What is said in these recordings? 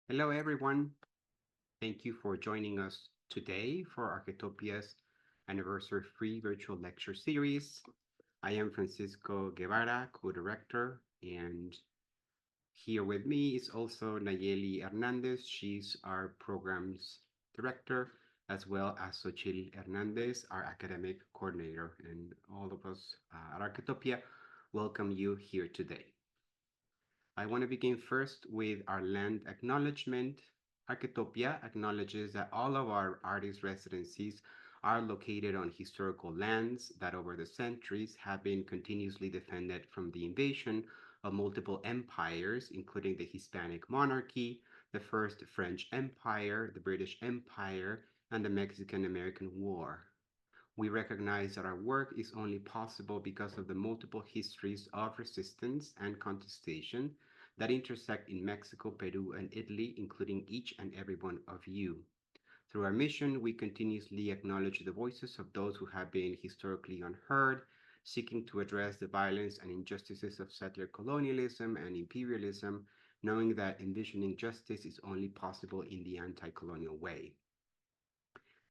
Hello, everyone. Thank you for joining us today for Arquetopia's anniversary free virtual lecture series. I am Francisco Guevara, co-director, and here with me is also Nayeli Hernandez. She's our programs director, as well as Xochitl Hernandez, our academic coordinator. And all of us at Arquetopia welcome you here today. I want to begin first with our land acknowledgement. Arquetopia acknowledges that all of our artist residencies are located on historical lands that over the centuries have been continuously defended from the invasion of multiple empires, including the Hispanic monarchy, the First French Empire, the British Empire, and the Mexican-American War. We recognize that our work is only possible because of the multiple histories of resistance and contestation that intersect in Mexico, Peru, and Italy, including each and every one of you. Through our mission, we continuously acknowledge the voices of those who have been historically unheard, seeking to address the violence and injustices of settler colonialism and imperialism, knowing that envisioning justice is only possible in the anti-colonial way.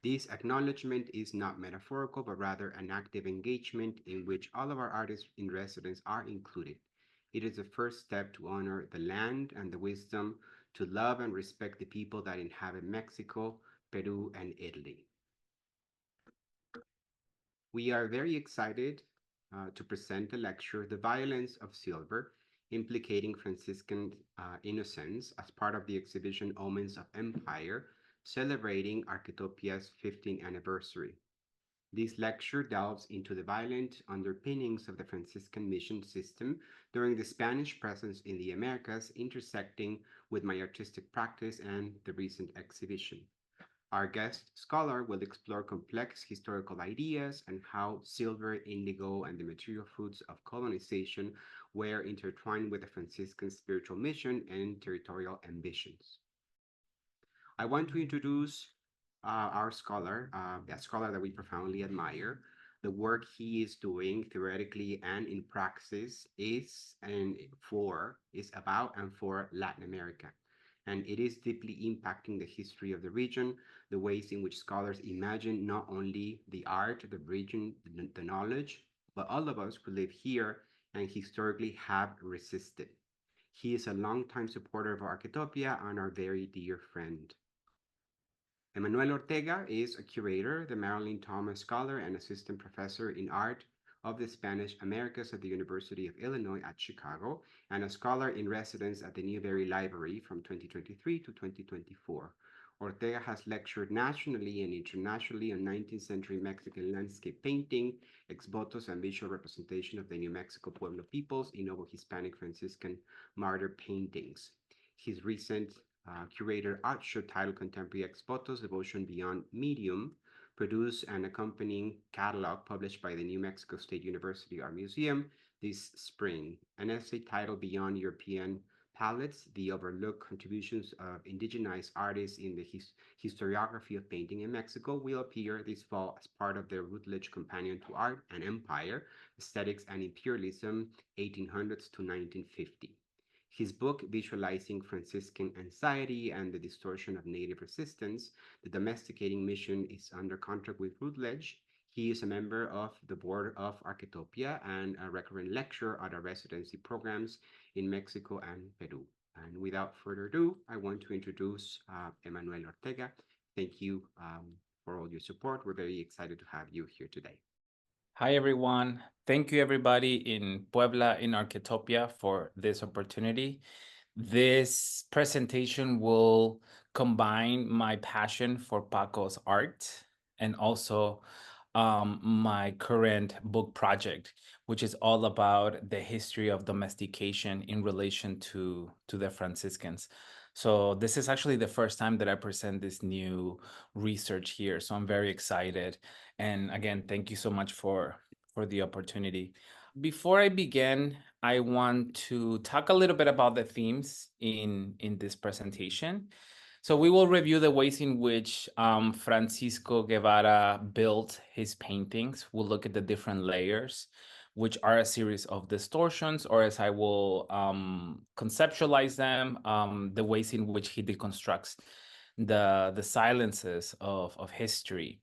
This acknowledgement is not metaphorical, but rather an active engagement in which all of our artists in residence are included. It is the first step to honor the land and the wisdom, to love and respect the people that inhabit Mexico, Peru, and Italy. We are very excited to present the lecture, The Violence of Silver, Implicating Franciscan Innocence, as part of the exhibition Omens of Empire, celebrating Arquetopia's 15th anniversary. This lecture delves into the violent underpinnings of the Franciscan mission system during the Spanish presence in the Americas, intersecting with my artistic practice and the recent exhibition. Our guest scholar will explore complex historical ideas and how silver, indigo, and the material fruits of colonization were intertwined with the Franciscan spiritual mission and territorial ambitions. I want to introduce our scholar, a scholar that we profoundly admire. The work he is doing theoretically and in praxis is about and for Latin America. And it is deeply impacting the history of the region, the ways in which scholars imagine not only the art, the region, the knowledge, but all of us who live here and historically have resisted. He is a longtime supporter of Arquetopia and our very dear friend. Emmanuel Ortega is a curator, the Marilyn Thomas Scholar, and assistant professor in art of the Spanish Americas at the University of Illinois at Chicago, and a scholar in residence at the Newberry Library from 2023 to 2024. Ortega has lectured nationally and internationally on 19th century Mexican landscape painting, ex votos, and visual representation of the New Mexico Pueblo peoples in Novo Hispanic Franciscan martyr paintings. His recent curator art show titled Contemporary Ex Votos, Devotion Beyond Medium, produced an accompanying catalog published by the New Mexico State University Art Museum this spring. An essay titled Beyond European Palettes, The Overlooked Contributions of Indigenous Artists in the Historiography of Painting in Mexico will appear this fall as part of the Routledge Companion to Art and Empire, Aesthetics and Imperialism, 1800s to 1950. His book, Visualizing Franciscan Anxiety and the Distortion of Native Resistance, The Domesticating Mission, is under contract with Routledge. He is a member of the board of Arquetopia and a recurrent lecturer at our residency programs in Mexico and Peru. And without further ado, I want to introduce Emmanuel Ortega. Thank you for all your support. We're very excited to have you here today. Hi, everyone. Thank you, everybody in Puebla, in Arquetopia, for this opportunity. This presentation will combine my passion for Paco's art and also my current book project, which is all about the history of domestication in relation to the Franciscans. So this is actually the first time that I present this new research here. So I'm very excited. And again, thank you so much for the opportunity. Before I begin, I want to talk a little bit about the themes in this presentation. So we will review the ways in which Francisco Guevara built his paintings. We'll look at the different layers. which are a series of distortions, or as I will conceptualize them, the ways in which he deconstructs the silences of history.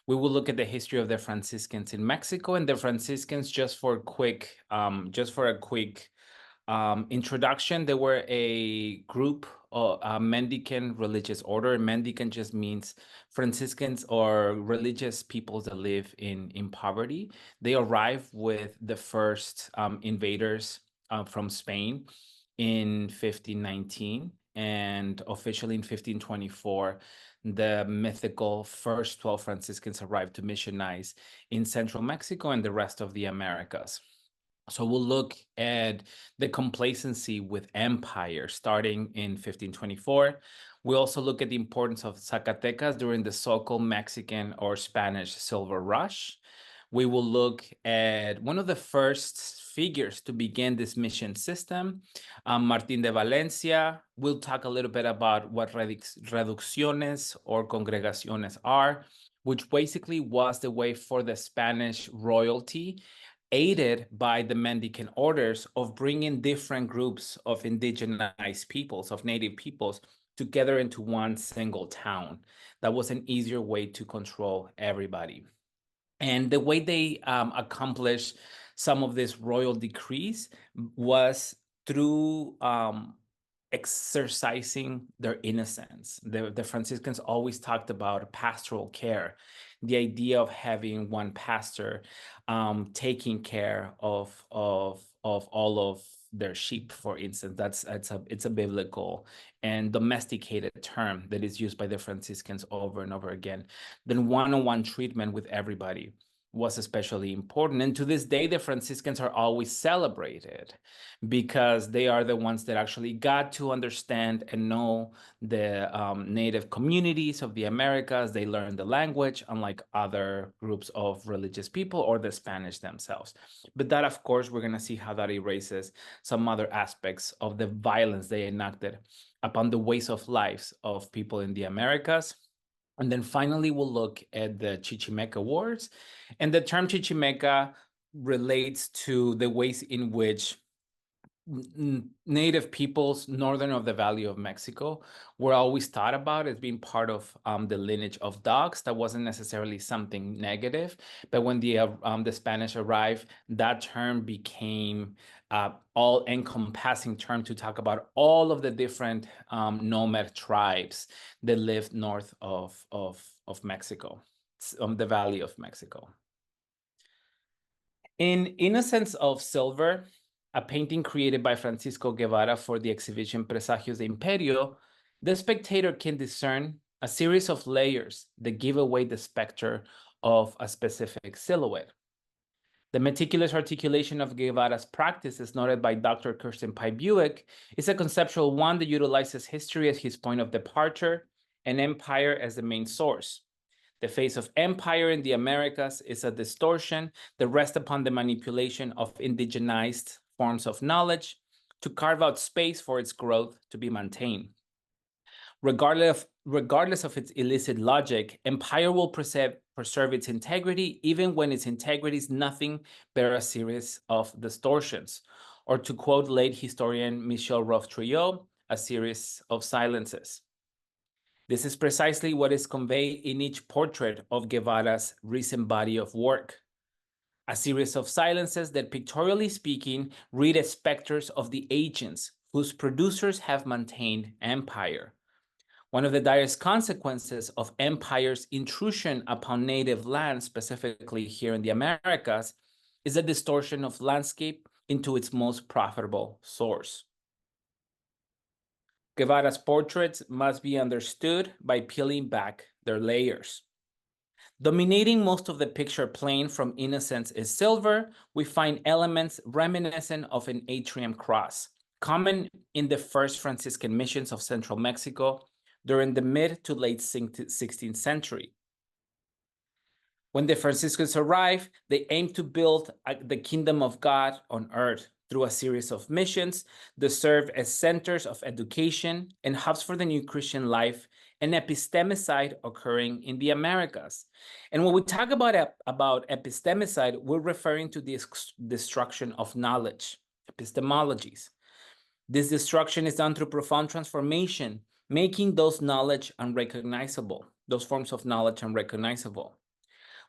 We will look at the history of the Franciscans in Mexico, and the Franciscans, just for a quick introduction, they were a group of a Mendicant religious order. Mendicant just means Franciscans or religious peoples that live in poverty. They arrived with the first invaders from Spain in 1519, and officially in 1524, the mythical first 12 Franciscans arrived to missionize in central Mexico and the rest of the Americas. So we'll look at the complacency with empire starting in 1524. We also look at the importance of Zacatecas during the so-called Mexican or Spanish Silver Rush. We will look at one of the first figures to begin this mission system, Martín de Valencia. We'll talk a little bit about what reducciones or congregaciones are, which basically was the way for the Spanish royalty, aided by the mendicant orders, of bringing different groups of indigenized peoples, of native peoples, together into one single town. That was an easier way to control everybody. And the way they accomplished some of this royal decrees was through exercising their innocence. The Franciscans always talked about pastoral care, the idea of having one pastor taking care of all of their sheep, for instance. It's a biblical and domesticated term that is used by the Franciscans over and over again. Then one-on-one treatment with everybody was especially important. And to this day, the Franciscans are always celebrated because they are the ones that actually got to understand and know the native communities of the Americas. They learned the language, unlike other groups of religious people or the Spanish themselves. But that, of course, we're going to see how that erases some other aspects of the violence they enacted upon the ways of lives of people in the Americas. And then finally, we'll look at the Chichimeca Wars. And the term Chichimeca relates to the ways in which native peoples northern of the Valley of Mexico were always thought about as being part of the lineage of dogs. That wasn't necessarily something negative, but when the Spanish arrived, that term became all-encompassing term to talk about all of the different nomad tribes that lived north of Mexico, the Valley of Mexico. In Innocence of Silver, a painting created by Francisco Guevara for the exhibition Presagios de Imperio, the spectator can discern a series of layers that give away the specter of a specific silhouette. The meticulous articulation of Guevara's practice, as noted by Dr. Kirsten Pye Buick, is a conceptual one that utilizes history as his point of departure and empire as the main source. The face of empire in the Americas is a distortion that rests upon the manipulation of indigenized forms of knowledge to carve out space for its growth to be maintained. Regardless of its illicit logic, empire will preserve its integrity, even when its integrity is nothing but a series of distortions, or to quote late historian Michel Roth-Trujillo, a series of silences. This is precisely what is conveyed in each portrait of Guevara's recent body of work. A series of silences that, pictorially speaking, read as specters of the agents whose producers have maintained empire. One of the direst consequences of empire's intrusion upon native land, specifically here in the Americas, is a distortion of landscape into its most profitable source. Guevara's portraits must be understood by peeling back their layers. Dominating most of the picture plane from Innocence is Silver, we find elements reminiscent of an atrium cross, common in the first Franciscan missions of central Mexico during the mid to late 16th century. When the Franciscans arrived, they aimed to build the kingdom of God on earth through a series of missions that served as centers of education and hubs for the new Christian life and epistemicide occurring in the Americas. And when we talk about epistemicide, we're referring to the destruction of knowledge, epistemologies. This destruction is done through profound transformation, making those knowledge unrecognizable, those forms of knowledge unrecognizable.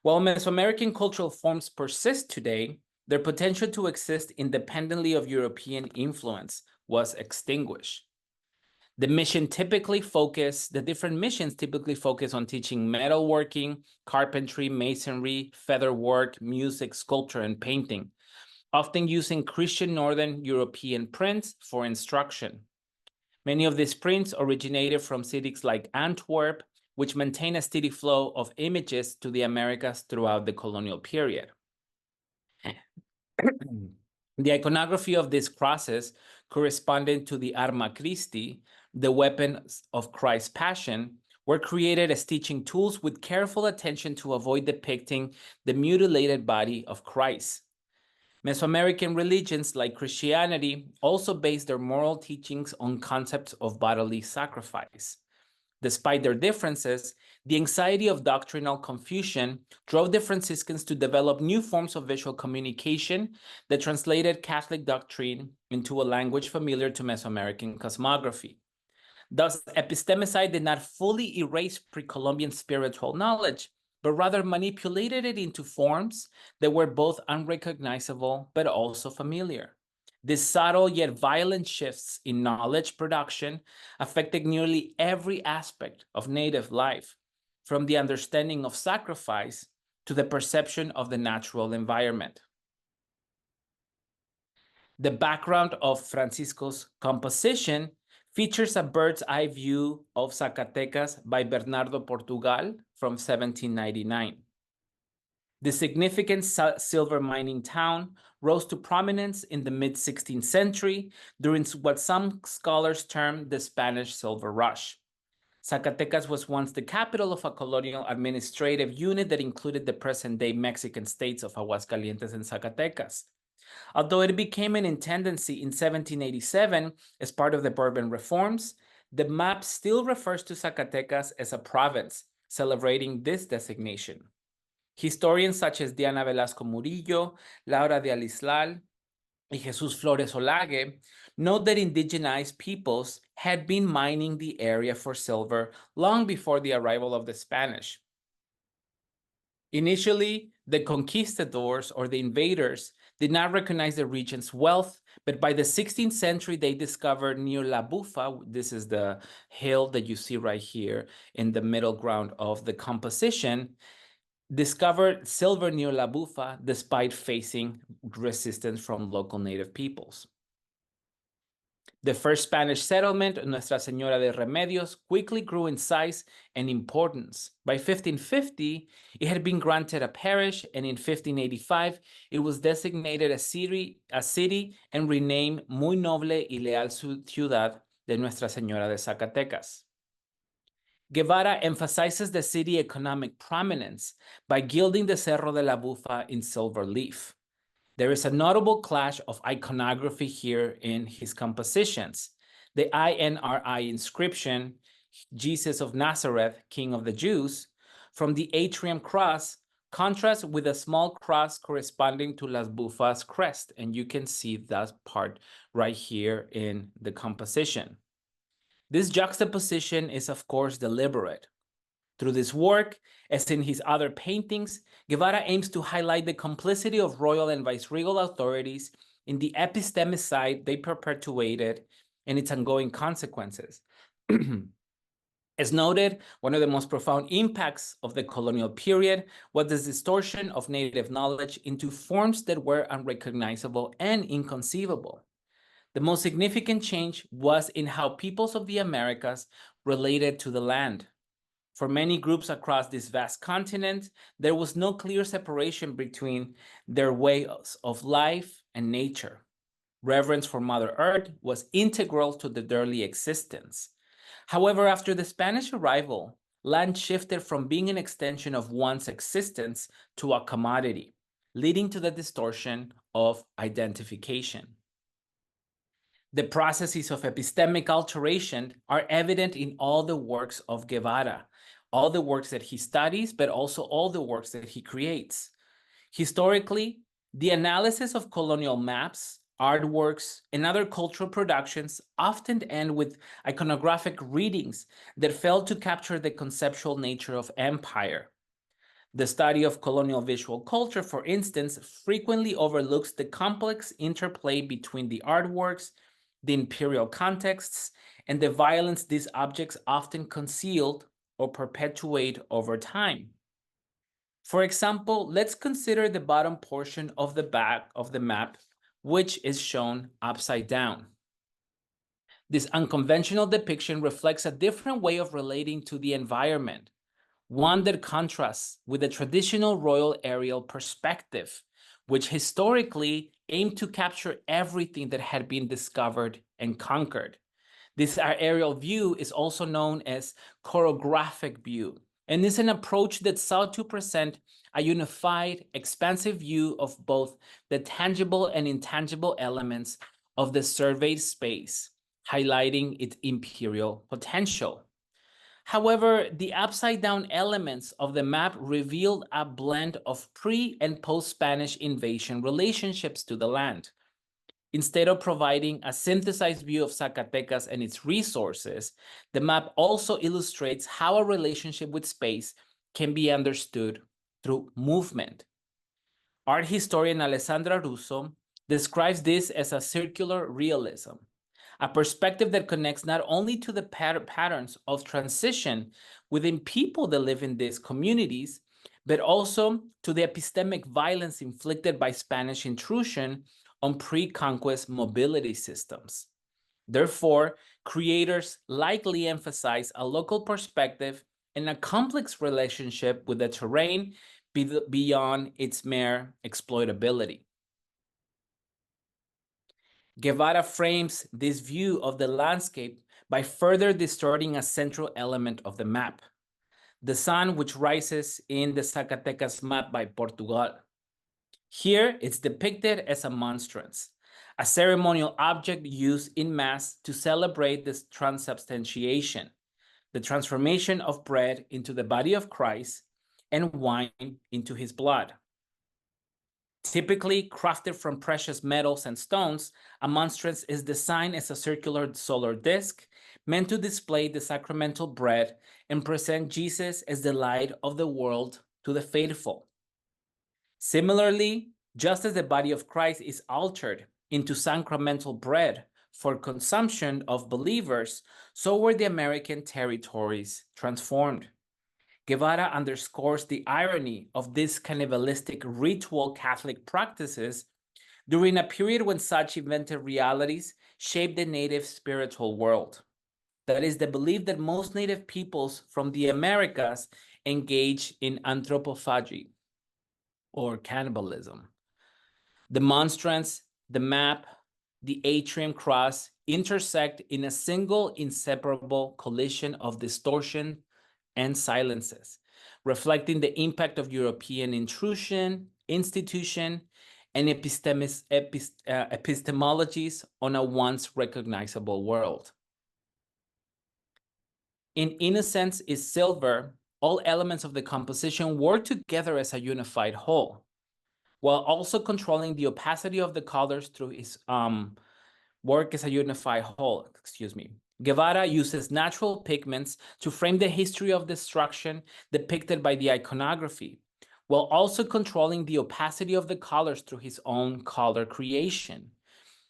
While Mesoamerican cultural forms persist today, their potential to exist independently of European influence was extinguished. The different missions typically focus on teaching metalworking, carpentry, masonry, featherwork, music, sculpture, and painting, often using Christian Northern European prints for instruction. Many of these prints originated from cities like Antwerp, which maintained a steady flow of images to the Americas throughout the colonial period. The iconography of this crosses corresponding to the Arma Christi, the weapons of Christ's passion, were created as teaching tools with careful attention to avoid depicting the mutilated body of Christ. Mesoamerican religions like Christianity also based their moral teachings on concepts of bodily sacrifice. Despite their differences, the anxiety of doctrinal confusion drove the Franciscans to develop new forms of visual communication that translated Catholic doctrine into a language familiar to Mesoamerican cosmography. Thus, epistemicide did not fully erase pre-Columbian spiritual knowledge, but rather manipulated it into forms that were both unrecognizable but also familiar. These subtle yet violent shifts in knowledge production affected nearly every aspect of native life, from the understanding of sacrifice to the perception of the natural environment. The background of Francisco's composition features a bird's eye view of Zacatecas by Bernardo Portugal from 1799. The significant silver mining town rose to prominence in the mid-16th century during what some scholars term the Spanish Silver Rush. Zacatecas was once the capital of a colonial administrative unit that included the present-day Mexican states of Aguascalientes and Zacatecas. Although it became an intendancy in 1787 as part of the Bourbon reforms, the map still refers to Zacatecas as a province, celebrating this designation. Historians such as Diana Velasco Murillo, Laura de Alisal, and Jesus Flores Olage note that indigenized peoples had been mining the area for silver long before the arrival of the Spanish. Initially, the conquistadors or the invaders did not recognize the region's wealth, but by the 16th century, they discovered near La Bufa, this is the hill that you see right here in the middle ground of the composition, discovered silver near La Bufa despite facing resistance from local native peoples. The first Spanish settlement, Nuestra Señora de Remedios, quickly grew in size and importance. By 1550, it had been granted a parish, and in 1585, it was designated a city and renamed Muy Noble y Leal Ciudad de Nuestra Señora de Zacatecas. Guevara emphasizes the city economic prominence by gilding the Cerro de la Bufa in silver leaf. There is a notable clash of iconography here in his compositions. The INRI inscription, Jesus of Nazareth, King of the Jews, from the atrium cross contrasts with a small cross corresponding to Las Bufas crest, and you can see that part right here in the composition. This juxtaposition is, of course, deliberate. Through this work, as in his other paintings, Guevara aims to highlight the complicity of royal and viceregal authorities in the epistemicide they perpetuated and its ongoing consequences. As noted, one of the most profound impacts of the colonial period was the distortion of native knowledge into forms that were unrecognizable and inconceivable. The most significant change was in how peoples of the Americas related to the land. For many groups across this vast continent, there was no clear separation between their ways of life and nature. Reverence for Mother Earth was integral to their daily existence. However, after the Spanish arrival, land shifted from being an extension of one's existence to a commodity, leading to the distortion of identification. The processes of epistemic alteration are evident in all the works of Guevara, all the works that he studies, but also all the works that he creates. Historically, the analysis of colonial maps, artworks, and other cultural productions often end with iconographic readings that fail to capture the conceptual nature of empire. The study of colonial visual culture, for instance, frequently overlooks the complex interplay between the artworks, the imperial contexts, and the violence these objects often concealed or perpetuate over time. For example, let's consider the bottom portion of the back of the map, which is shown upside down. This unconventional depiction reflects a different way of relating to the environment, one that contrasts with the traditional royal aerial perspective, which historically aimed to capture everything that had been discovered and conquered. This aerial view is also known as choreographic view, and is an approach that sought to present a unified, expansive view of both the tangible and intangible elements of the surveyed space, highlighting its imperial potential. However, the upside-down elements of the map revealed a blend of pre- and post-Spanish invasion relationships to the land. Instead of providing a synthesized view of Zacatecas and its resources, the map also illustrates how a relationship with space can be understood through movement. Art historian Alessandra Russo describes this as a circular realism, a perspective that connects not only to the patterns of transition within people that live in these communities, but also to the epistemic violence inflicted by Spanish intrusion on pre-conquest mobility systems. Therefore, creators likely emphasize a local perspective and a complex relationship with the terrain beyond its mere exploitability. Guevara frames this view of the landscape by further distorting a central element of the map, the sun which rises in the Zacatecas map by Portugal. Here, it's depicted as a monstrance, a ceremonial object used in mass to celebrate this transubstantiation, the transformation of bread into the body of Christ and wine into his blood. Typically crafted from precious metals and stones, a monstrance is designed as a circular solar disk meant to display the sacramental bread and present Jesus as the light of the world to the faithful. Similarly, just as the body of Christ is altered into sacramental bread for consumption of believers, so were the American territories transformed. Guevara underscores the irony of these cannibalistic ritual Catholic practices during a period when such invented realities shaped the native spiritual world. That is, the belief that most native peoples from the Americas engage in anthropophagy, or cannibalism. The monstrance, the map, the atrium cross intersect in a single inseparable collision of distortion and silences, reflecting the impact of European intrusion, institution, and epistemologies on a once recognizable world. In Innocence is Silver, all elements of the composition work together as a unified whole, while also controlling the opacity of the colors through his work as a unified whole, Guevara uses natural pigments to frame the history of destruction depicted by the iconography, while also controlling the opacity of the colors through his own color creation.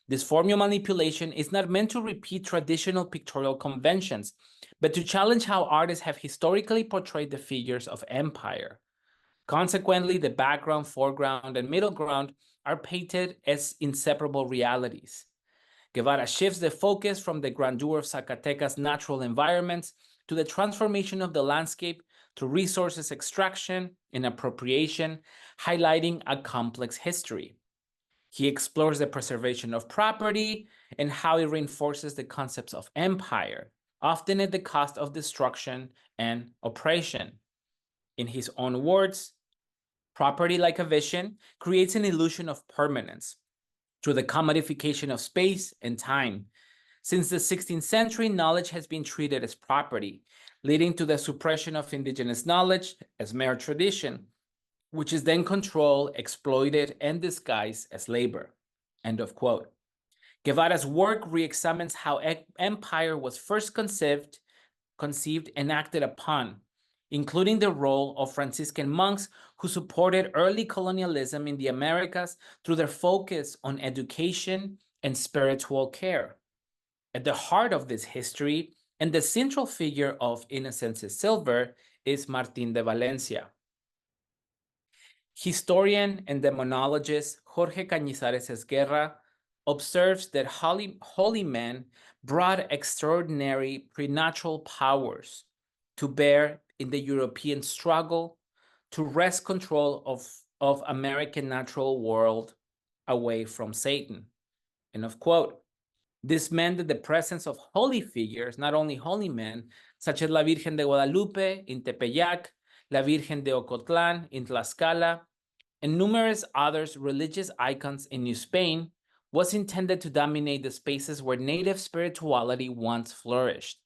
This formula manipulation is not meant to repeat traditional pictorial conventions, but to challenge how artists have historically portrayed the figures of empire. Consequently, the background, foreground, and middle ground are painted as inseparable realities. Guevara shifts the focus from the grandeur of Zacatecas' natural environments to the transformation of the landscape through resources extraction and appropriation, highlighting a complex history. He explores the preservation of property and how it reinforces the concepts of empire, often at the cost of destruction and oppression. In his own words, property, like a vision, creates an illusion of permanence through the commodification of space and time, Since the 16th century, knowledge has been treated as property, leading to the suppression of indigenous knowledge as mere tradition, which is then controlled, exploited, and disguised as labor. End of quote. Guevara's work re-examines how empire was first conceived and acted upon, including the role of Franciscan monks who supported early colonialism in the Americas through their focus on education and spiritual care. At the heart of this history, and the central figure of Innocence's Silver, is Martín de Valencia. Historian and demonologist Jorge Cañizares Esguerra observes that holy men brought extraordinary preternatural powers to bear in the European struggle to wrest control of American natural world away from Satan. End of quote. This meant that the presence of holy figures, not only holy men, such as la Virgen de Guadalupe in Tepeyac, la Virgen de Ocotlán in Tlaxcala, and numerous other religious icons in New Spain, was intended to dominate the spaces where native spirituality once flourished.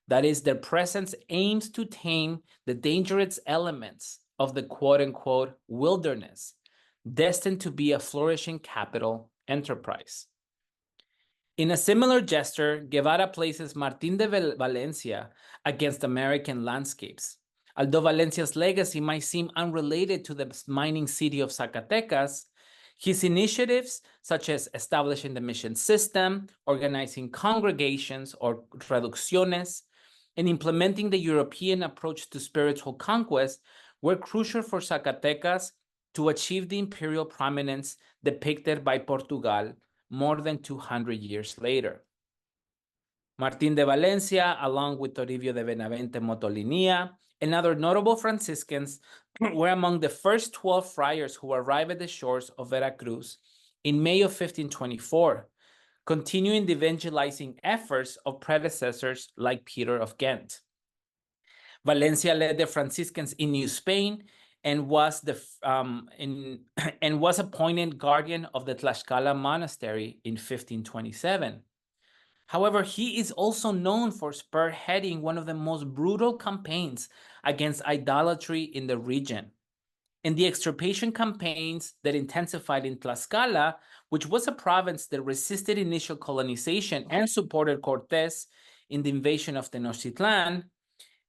That is, their presence aims to tame the dangerous elements of the quote-unquote wilderness, destined to be a flourishing capital enterprise. In a similar gesture, Guevara places Martín de Valencia against American landscapes. Although Valencia's legacy might seem unrelated to the mining city of Zacatecas, his initiatives, such as establishing the mission system, organizing congregations or reducciones, and implementing the European approach to spiritual conquest, were crucial for Zacatecas to achieve the imperial prominence depicted by Portugal more than 200 years later. Martín de Valencia, along with Toribio de Benavente Motolinia, and other notable Franciscans, were among the first 12 friars who arrived at the shores of Veracruz in May of 1524, continuing the evangelizing efforts of predecessors like Peter of Ghent. Valencia led the Franciscans in New Spain and was appointed guardian of the Tlaxcala monastery in 1527. However, he is also known for spearheading one of the most brutal campaigns against idolatry in the region. In the extirpation campaigns that intensified in Tlaxcala, which was a province that resisted initial colonization and supported Cortés in the invasion of Tenochtitlan,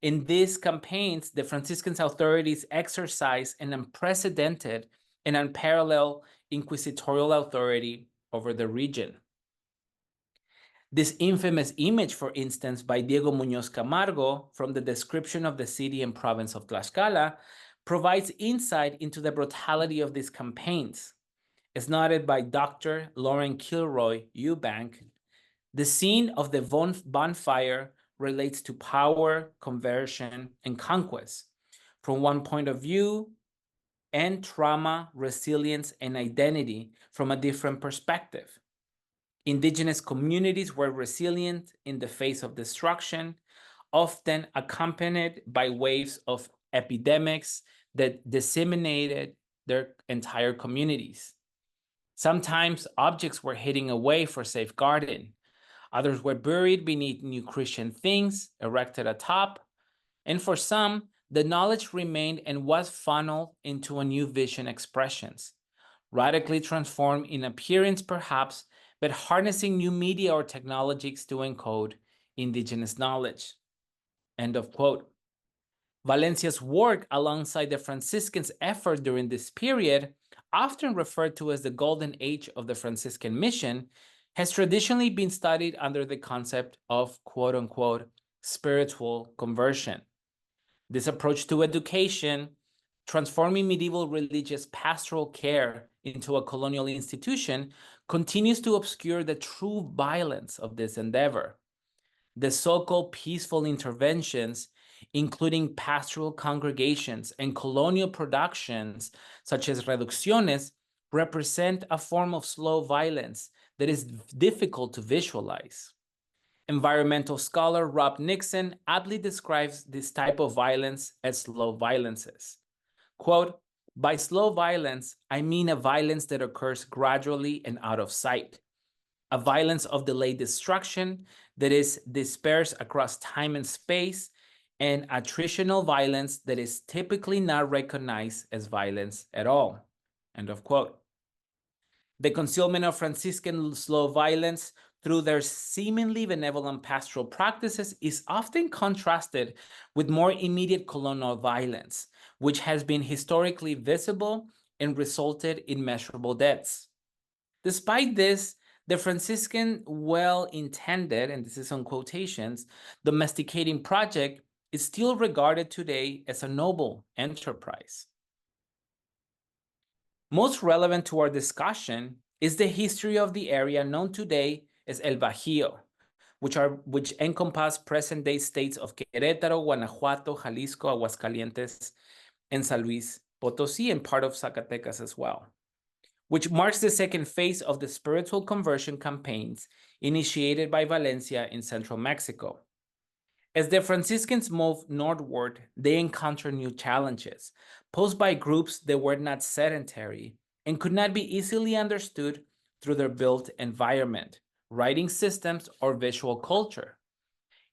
in these campaigns, the Franciscan authorities exercised an unprecedented and unparalleled inquisitorial authority over the region. This infamous image, for instance, by Diego Muñoz Camargo from the description of the city and province of Tlaxcala, provides insight into the brutality of these campaigns. As noted by Dr. Lauren Kilroy Eubank, the scene of the bonfire relates to power, conversion, and conquest from one point of view, and trauma, resilience, and identity from a different perspective. Indigenous communities were resilient in the face of destruction, often accompanied by waves of epidemics that disseminated their entire communities. Sometimes objects were hidden away for safeguarding. Others were buried beneath new Christian things erected atop. And for some, the knowledge remained and was funneled into a new vision expressions, radically transformed in appearance perhaps, but harnessing new media or technologies to encode indigenous knowledge. End of quote. Valencia's work alongside the Franciscans' effort during this period, often referred to as the golden age of the Franciscan mission, has traditionally been studied under the concept of quote-unquote spiritual conversion. This approach to education, transforming medieval religious pastoral care into a colonial institution, continues to obscure the true violence of this endeavor. The so-called peaceful interventions, including pastoral congregations and colonial productions, such as reducciones, represent a form of slow violence that is difficult to visualize. Environmental scholar Rob Nixon aptly describes this type of violence as slow violences. Quote, "By slow violence, I mean a violence that occurs gradually and out of sight. a violence of delayed destruction that is dispersed across time and space, and attritional violence that is typically not recognized as violence at all. End of quote. The concealment of Franciscan slow violence through their seemingly benevolent pastoral practices is often contrasted with more immediate colonial violence, which has been historically visible and resulted in measurable deaths. Despite this, the Franciscan well-intended, and this is on quotations, domesticating project is still regarded today as a noble enterprise. Most relevant to our discussion is the history of the area known today as El Bajío, which encompass present-day states of Querétaro, Guanajuato, Jalisco, Aguascalientes, and San Luis Potosí, and part of Zacatecas as well, which marks the second phase of the spiritual conversion campaigns initiated by Valencia in central Mexico. As the Franciscans moved northward, they encountered new challenges posed by groups that were not sedentary and could not be easily understood through their built environment, writing systems, or visual culture.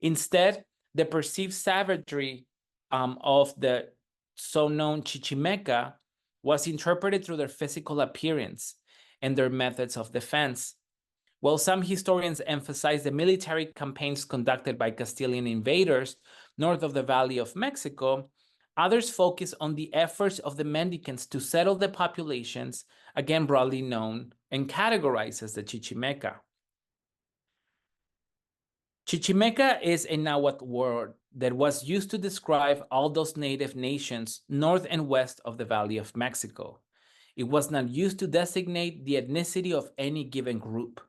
Instead, the perceived savagery of the so-known Chichimeca was interpreted through their physical appearance and their methods of defense. While some historians emphasize the military campaigns conducted by Castilian invaders north of the Valley of Mexico, others focus on the efforts of the mendicants to settle the populations, again broadly known and categorized as the Chichimeca. Chichimeca is a Nahuatl word that was used to describe all those native nations north and west of the Valley of Mexico. It was not used to designate the ethnicity of any given group.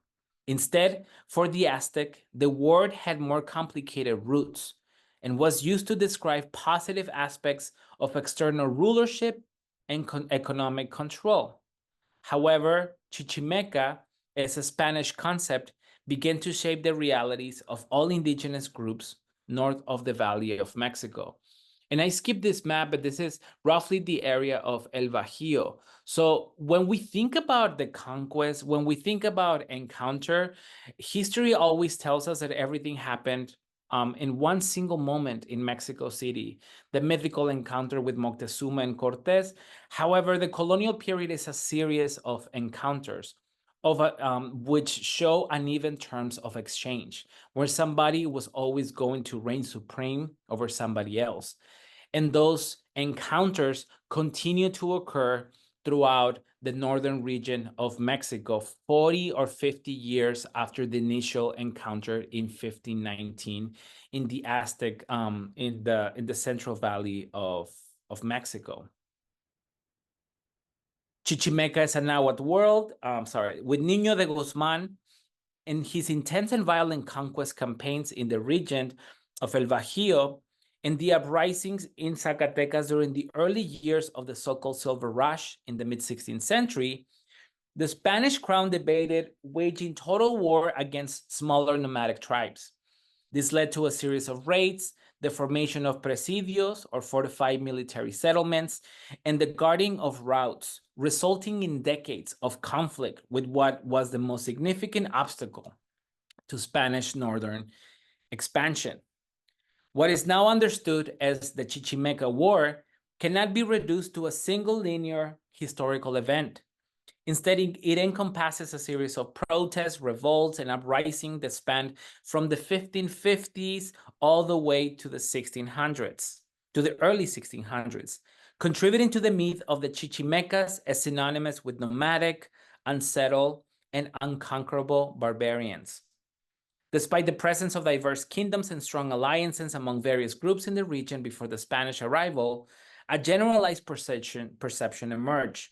Instead, for the Aztec, the word had more complicated roots and was used to describe positive aspects of external rulership and economic control. However, Chichimeca, as a Spanish concept, began to shape the realities of all indigenous groups north of the Valley of Mexico. And I skipped this map, but this is roughly the area of El Bajío. So when we think about the conquest, when we think about encounter, history always tells us that everything happened in one single moment in Mexico City, the mythical encounter with Moctezuma and Cortés. However, the colonial period is a series of encounters of which show uneven terms of exchange, where somebody was always going to reign supreme over somebody else. And those encounters continue to occur throughout the northern region of Mexico, 40 or 50 years after the initial encounter in 1519 in the Aztec, in the Central Valley of Mexico. Chichimeca is a Nahuatl world, with Niño de Guzmán and his intense and violent conquest campaigns in the region of El Bajío and the uprisings in Zacatecas during the early years of the so-called Silver Rush in the mid-16th century, the Spanish crown debated waging total war against smaller nomadic tribes. This led to a series of raids, the formation of presidios, or fortified military settlements, and the guarding of routes, resulting in decades of conflict with what was the most significant obstacle to Spanish northern expansion. What is now understood as the Chichimeca War cannot be reduced to a single linear historical event. Instead, it encompasses a series of protests, revolts, and uprisings that spanned from the 1550s all the way to the 1600s, to the early 1600s, contributing to the myth of the Chichimecas as synonymous with nomadic, unsettled, and unconquerable barbarians. Despite the presence of diverse kingdoms and strong alliances among various groups in the region before the Spanish arrival, a generalized perception emerged.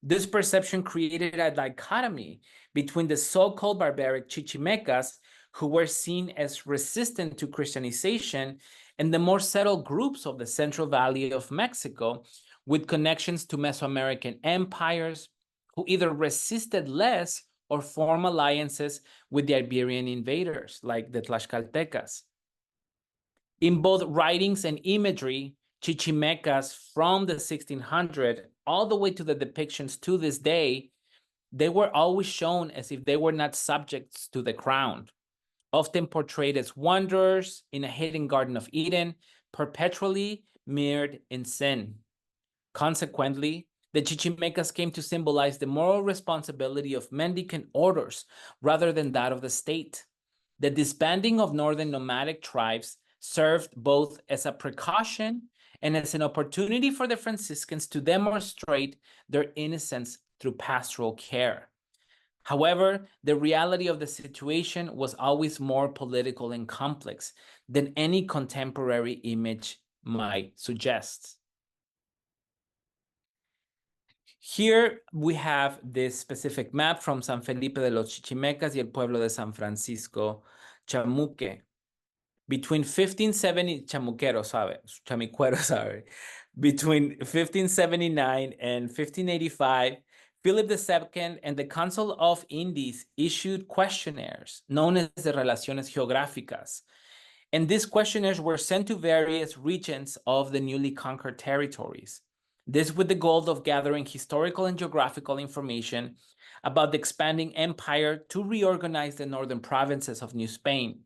This perception created a dichotomy between the so-called barbaric Chichimecas, who were seen as resistant to Christianization, and the more settled groups of the Central Valley of Mexico, with connections to Mesoamerican empires, who either resisted less or form alliances with the Iberian invaders, like the Tlaxcaltecas. In both writings and imagery, Chichimecas from the 1600s all the way to the depictions to this day they were always shown as if they were not subjects to the crown, often portrayed as wanderers in a hidden Garden of Eden, perpetually mirrored in sin. Consequently, the Chichimecas came to symbolize the moral responsibility of mendicant orders rather than that of the state. The disbanding of northern nomadic tribes served both as a precaution and as an opportunity for the Franciscans to demonstrate their innocence through pastoral care. However, the reality of the situation was always more political and complex than any contemporary image might suggest. Here we have this specific map from San Felipe de los Chichimecas y el pueblo de San Francisco Chamuque. Between 1570, Chamuquero, sabe, Chamicuero, sorry. Between 1579 and 1585, Philip II and the Council of Indies issued questionnaires known as the Relaciones Geográficas. And these questionnaires were sent to various regions of the newly conquered territories. This with the goal of gathering historical and geographical information about the expanding empire to reorganize the northern provinces of New Spain.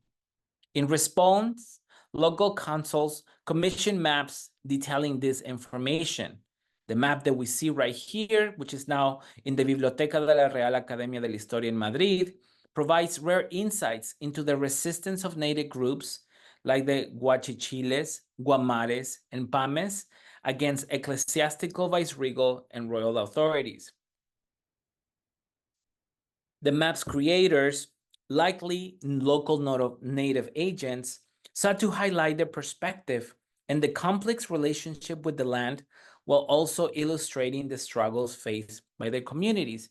In response, local councils commissioned maps detailing this information. The map that we see right here, which is now in the Biblioteca de la Real Academia de la Historia in Madrid, provides rare insights into the resistance of native groups like the Guachichiles, Guamares, and Pames against ecclesiastical, viceregal, and royal authorities. The map's creators, likely local native agents, sought to highlight their perspective and the complex relationship with the land while also illustrating the struggles faced by their communities.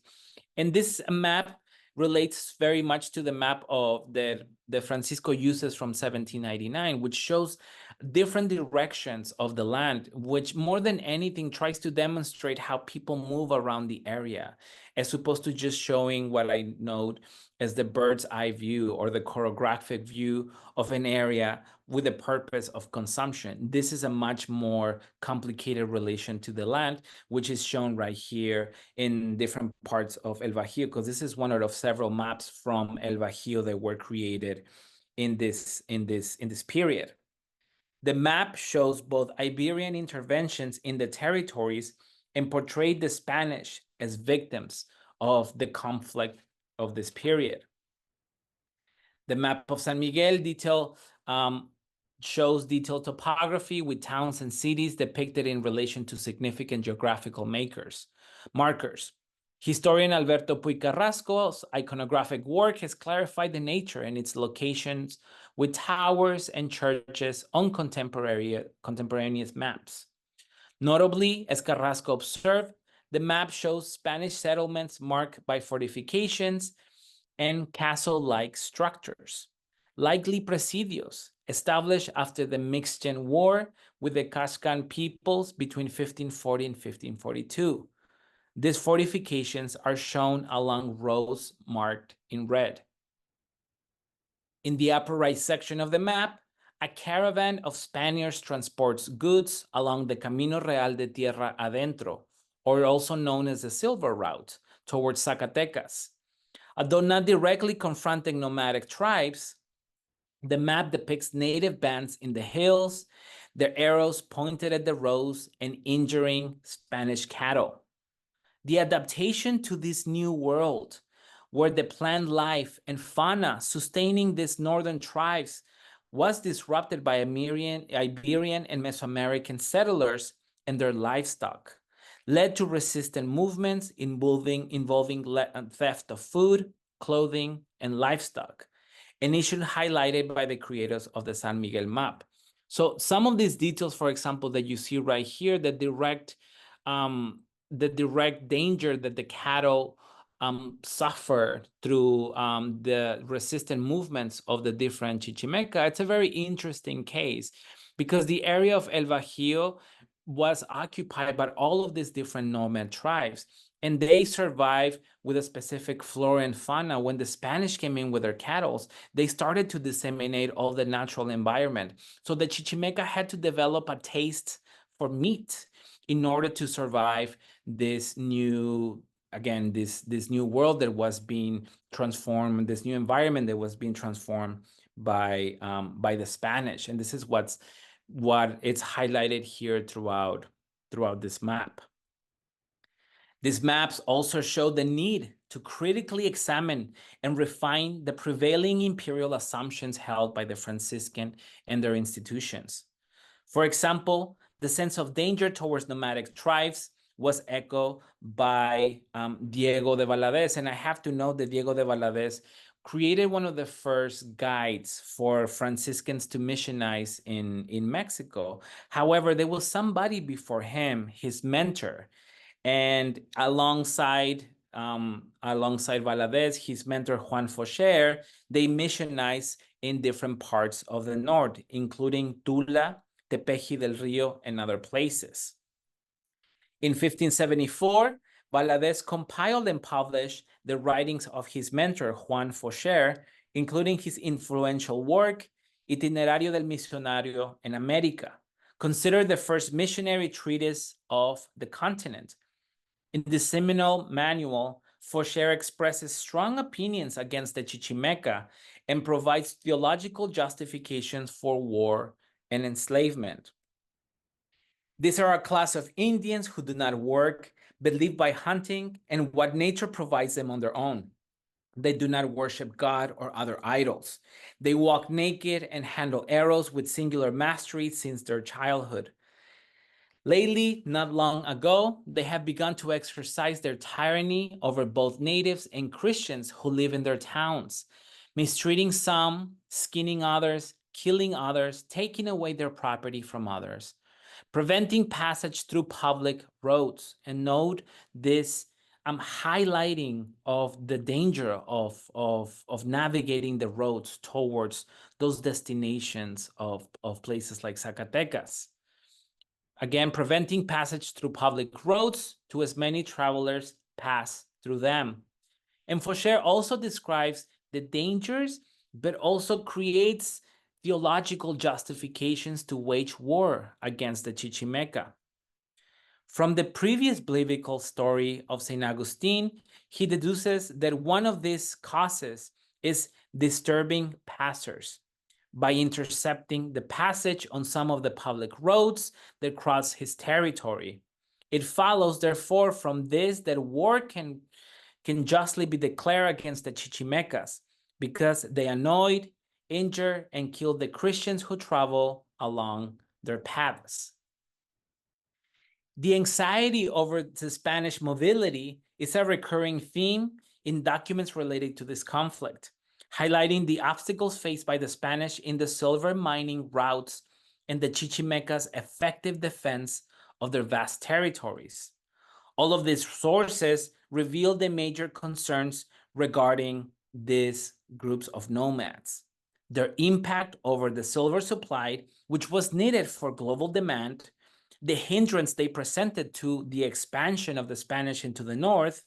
And this map relates very much to the map of the Francisco uses from 1799, which shows different directions of the land, which more than anything tries to demonstrate how people move around the area, as opposed to just showing what I note as the bird's eye view or the chorographic view of an area with the purpose of consumption. This is a much more complicated relation to the land, which is shown right here in different parts of El Bajío, because this is one out of several maps from El Bajío that were created in this period. The map shows both Iberian interventions in the territories and portrayed the Spanish as victims of the conflict of this period. The map of San Miguel shows detailed topography with towns and cities depicted in relation to significant geographical markers. Historian Alberto Puig Carrasco's iconographic work has clarified the nature and its locations with towers and churches on contemporaneous maps. Notably, as Carrasco observed, the map shows Spanish settlements marked by fortifications and castle-like structures, likely presidios, established after the Mixten War with the Cascan peoples between 1540 and 1542. These fortifications are shown along roads marked in red. In the upper right section of the map, a caravan of Spaniards transports goods along the Camino Real de Tierra Adentro, or also known as the Silver Route, towards Zacatecas. Although not directly confronting nomadic tribes, the map depicts native bands in the hills, their arrows pointed at the roads and injuring Spanish cattle. The adaptation to this new world, where the plant life and fauna sustaining these northern tribes was disrupted by Iberian and Mesoamerican settlers and their livestock, led to resistant movements involving theft of food, clothing, and livestock, initially highlighted by the creators of the San Miguel map. So some of these details, for example, that you see right here, the direct danger that the cattle suffer through the resistant movements of the different Chichimeca, it's a very interesting case because the area of El Bajío was occupied by all of these different nomad tribes, and they survived with a specific flora and fauna. When the Spanish came in with their cattle, they started to disseminate all the natural environment. So the Chichimeca had to develop a taste for meat in order to survive this new again, this new world that was being transformed, this new environment that was being transformed by the Spanish. And this is what it's highlighted here throughout this map. These maps also show the need to critically examine and refine the prevailing imperial assumptions held by the Franciscan and their institutions. For example, the sense of danger towards nomadic tribes was echoed by Diego de Valadez. And I have to note that Diego de Valadez created one of the first guides for Franciscans to missionize in Mexico. However, there was somebody before him, his mentor, and alongside Valadez, his mentor Juan Faucher, they missionized in different parts of the north, including Tula, Tepeji del Rio, and other places. In 1574, Valadez compiled and published the writings of his mentor Juan Faucher, including his influential work, Itinerario del Misionario en América, considered the first missionary treatise of the continent. In the seminal manual, Faucher expresses strong opinions against the Chichimeca and provides theological justifications for war and enslavement. These are a class of Indians who do not work, but live by hunting and what nature provides them on their own. They do not worship God or other idols. They walk naked and handle arrows with singular mastery since their childhood. Lately, not long ago, they have begun to exercise their tyranny over both natives and Christians who live in their towns, mistreating some, skinning others, killing others, taking away their property from others, preventing passage through public roads. And note this highlighting of the danger of navigating the roads towards those destinations of places like Zacatecas. Again, preventing passage through public roads to as many travelers pass through them. And Faucher also describes the dangers, but also creates theological justifications to wage war against the Chichimeca. From the previous biblical story of St. Augustine, he deduces that one of these causes is disturbing passers by intercepting the passage on some of the public roads that cross his territory. It follows, therefore, from this that war can justly be declared against the Chichimecas because they annoyed, injure, and kill the Christians who travel along their paths. The anxiety over the Spanish mobility is a recurring theme in documents related to this conflict, highlighting the obstacles faced by the Spanish in the silver mining routes and the Chichimecas' effective defense of their vast territories. All of these sources reveal the major concerns regarding these groups of nomads, their impact over the silver supply, which was needed for global demand, the hindrance they presented to the expansion of the Spanish into the north,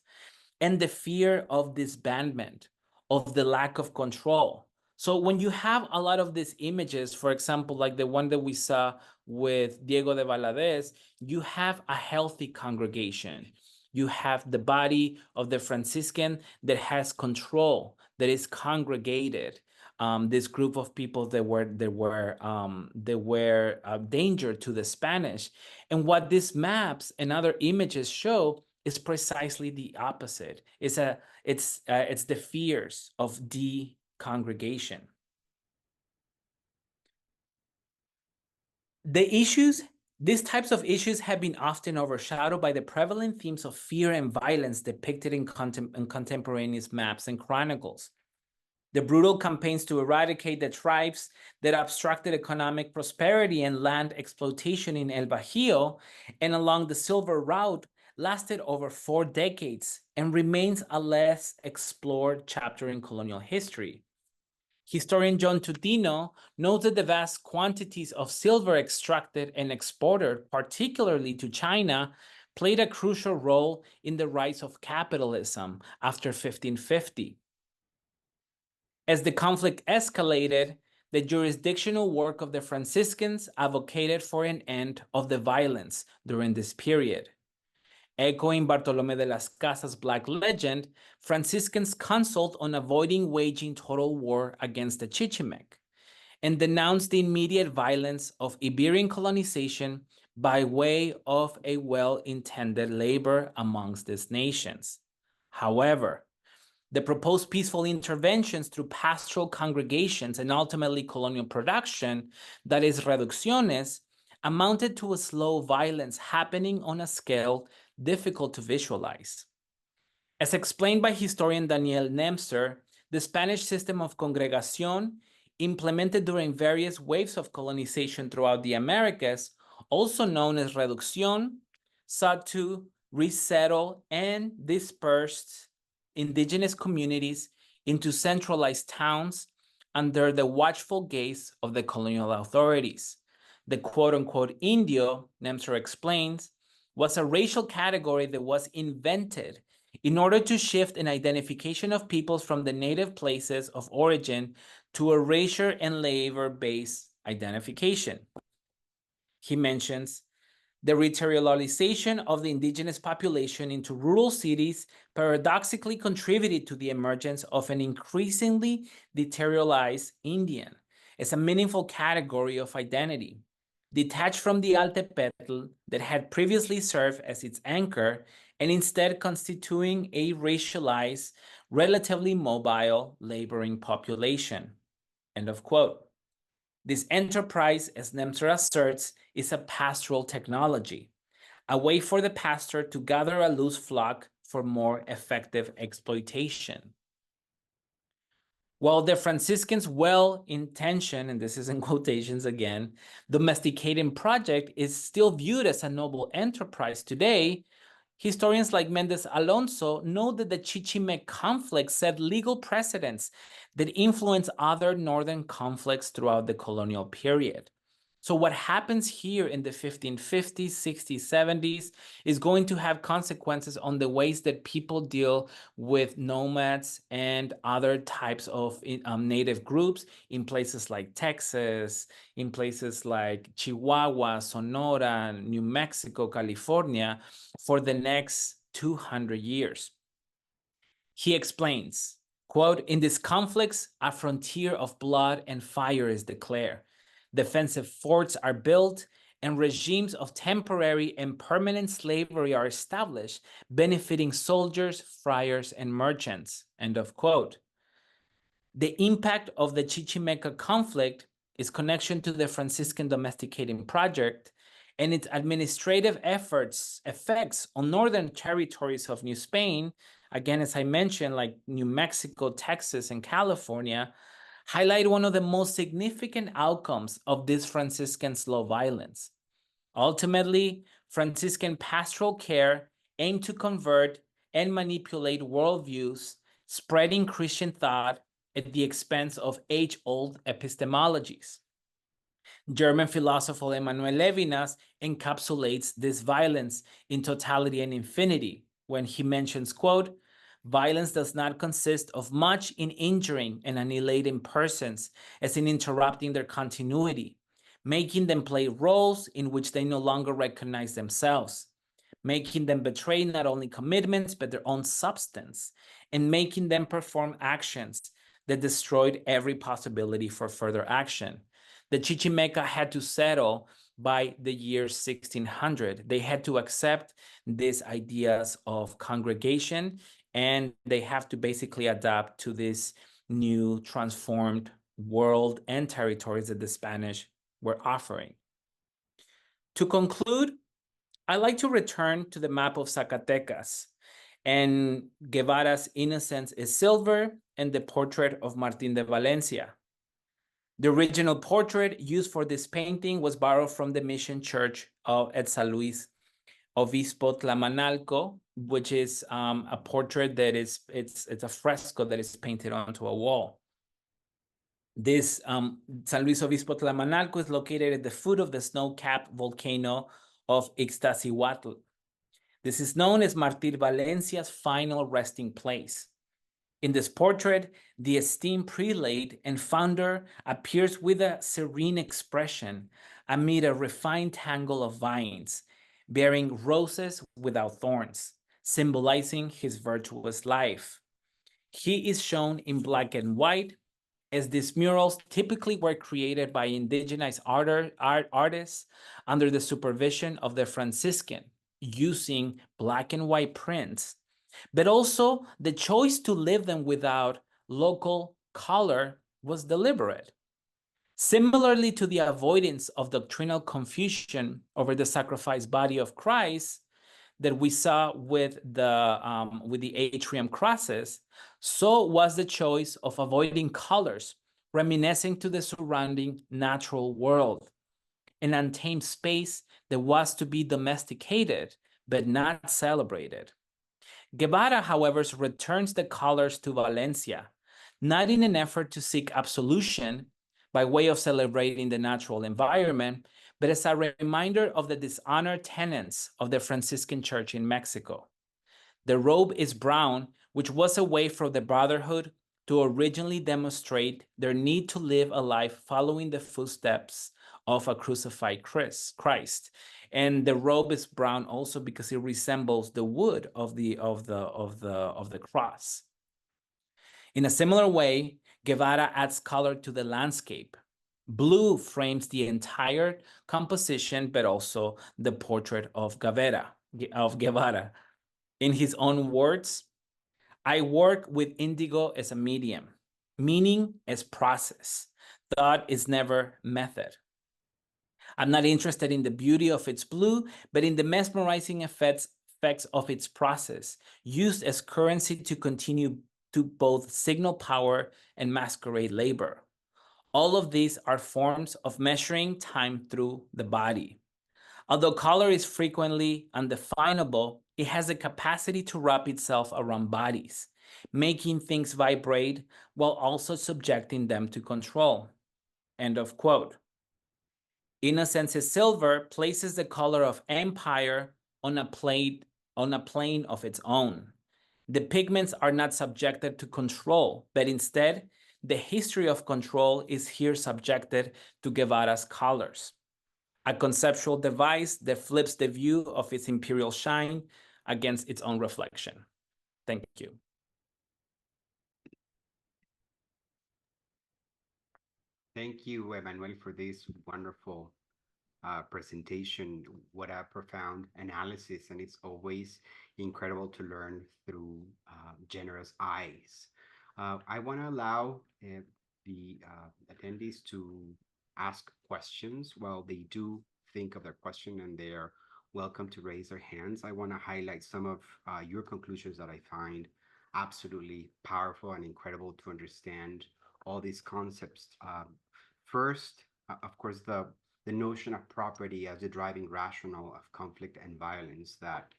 and the fear of disbandment, of the lack of control. So when you have a lot of these images, for example, like the one that we saw with Diego de Valadez, you have a healthy congregation. You have the body of the Franciscan that has control, that is congregated. This group of people that were a danger to the Spanish. And what these maps and other images show is precisely the opposite. It's the fears of decongregation. These types of issues have been often overshadowed by the prevalent themes of fear and violence depicted in contemporaneous maps and chronicles. The brutal campaigns to eradicate the tribes that obstructed economic prosperity and land exploitation in El Bajío and along the Silver Route lasted over 4 decades and remains a less explored chapter in colonial history. Historian John Tutino notes that the vast quantities of silver extracted and exported, particularly to China, played a crucial role in the rise of capitalism after 1550. As the conflict escalated, the jurisdictional work of the Franciscans advocated for an end of the violence during this period. Echoing Bartolomé de las Casas' Black legend, Franciscans counseled on avoiding waging total war against the Chichimec and denounced the immediate violence of Iberian colonization by way of a well-intended labor amongst these nations. However, the proposed peaceful interventions through pastoral congregations and ultimately colonial production, that is, reducciones, amounted to a slow violence happening on a scale difficult to visualize. As explained by historian Daniel Nemster, the Spanish system of congregación, implemented during various waves of colonization throughout the Americas, also known as reducción, sought to resettle and disperse indigenous communities into centralized towns under the watchful gaze of the colonial authorities. The quote-unquote indio, Nemser explains, was a racial category that was invented in order to shift an identification of peoples from the native places of origin to a racial and labor-based identification. He mentions the territorialization of the indigenous population into rural cities paradoxically contributed to the emergence of an increasingly deteriorized Indian as a meaningful category of identity, detached from the Altepetl that had previously served as its anchor and instead constituting a racialized, relatively mobile laboring population. End of quote. This enterprise, as Nemser asserts, is a pastoral technology, a way for the pastor to gather a loose flock for more effective exploitation. While the Franciscans' well-intentioned, and this is in quotations again, domesticating project is still viewed as a noble enterprise today, historians like Mendez Alonso know that the Chichimec conflict set legal precedents that influence other northern conflicts throughout the colonial period. So what happens here in the 1550s, 60s, 70s is going to have consequences on the ways that people deal with nomads and other types of native groups in places like Texas, in places like Chihuahua, Sonora, New Mexico, California, for the next 200 years. He explains, quote, "In these conflicts, a frontier of blood and fire is declared. Defensive forts are built, and regimes of temporary and permanent slavery are established, benefiting soldiers, friars, and merchants." End of quote. The impact of the Chichimeca conflict, its connection to the Franciscan domesticating project, and its administrative effects on northern territories of New Spain, again, as I mentioned, like New Mexico, Texas, and California, highlight one of the most significant outcomes of this Franciscan slow violence. Ultimately, Franciscan pastoral care aimed to convert and manipulate worldviews, spreading Christian thought at the expense of age-old epistemologies. German philosopher Emmanuel Levinas encapsulates this violence in Totality and Infinity when he mentions, quote, "Violence does not consist of much in injuring and annihilating persons as in interrupting their continuity, making them play roles in which they no longer recognize themselves, making them betray not only commitments but their own substance, and making them perform actions that destroyed every possibility for further action." The Chichimeca had to settle by the year 1600. They had to accept these ideas of congregation, and they have to basically adapt to this new transformed world and territories that the Spanish were offering. To conclude, I'd like to return to the map of Zacatecas and Guevara's Innocence is Silver and the portrait of Martín de Valencia. The original portrait used for this painting was borrowed from the mission church at San Luis Obispo Tlamanalco, which is a portrait that it's a fresco that is painted onto a wall. This San Luis Obispo Tlamanalco is located at the foot of the snow-capped volcano of Ixtaccíhuatl. This is known as Martín Valencia's final resting place. In this portrait, the esteemed prelate and founder appears with a serene expression amid a refined tangle of vines, bearing roses without thorns, symbolizing his virtuous life. He is shown in black and white, as these murals typically were created by indigenous artists under the supervision of the Franciscan, using black and white prints, but also the choice to leave them without local color was deliberate. Similarly to the avoidance of doctrinal confusion over the sacrificed body of Christ that we saw with the atrium crosses, so was the choice of avoiding colors reminiscing to the surrounding natural world, an untamed space that was to be domesticated but not celebrated. Guevara, however, returns the colors to Valencia, not in an effort to seek absolution by way of celebrating the natural environment, but as a reminder of the dishonored tenets of the Franciscan Church in Mexico. The robe is brown, which was a way for the Brotherhood to originally demonstrate their need to live a life following the footsteps of a crucified Christ. And the robe is brown also because it resembles the wood of the cross. In a similar way, Guevara adds color to the landscape. Blue frames the entire composition, but also the portrait of Guevara. In his own words, I work with indigo as a medium, meaning as process. Thought is never method. I'm not interested in the beauty of its blue, but in the mesmerizing effects of its process, used as currency to continue to both signal power and masquerade labor. All of these are forms of measuring time through the body. Although color is frequently undefinable, it has the capacity to wrap itself around bodies, making things vibrate while also subjecting them to control. End of quote. Innocence's silver places the color of empire on a plane of its own. The pigments are not subjected to control, but instead, the history of control is here subjected to Guevara's colors, a conceptual device that flips the view of its imperial shine against its own reflection. Thank you. Thank you, Emmanuel, for this wonderful presentation. What a profound analysis, and it's always incredible to learn through generous eyes. I want to allow the attendees to ask questions while they do think of their question, and they're welcome to raise their hands. I want to highlight some of your conclusions that I find absolutely powerful and incredible to understand all these concepts. First, of course, the notion of property as the driving rationale of conflict and violence that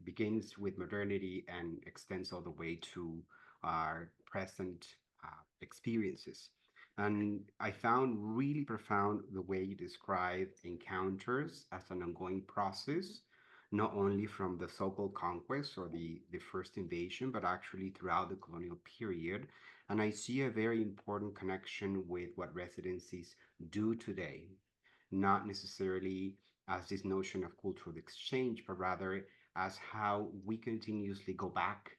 begins with modernity and extends all the way to our present experiences. And I found really profound the way you describe encounters as an ongoing process, not only from the so-called conquest or the first invasion, but actually throughout the colonial period. And I see a very important connection with what residencies do today, not necessarily as this notion of cultural exchange, but rather as how we continuously go back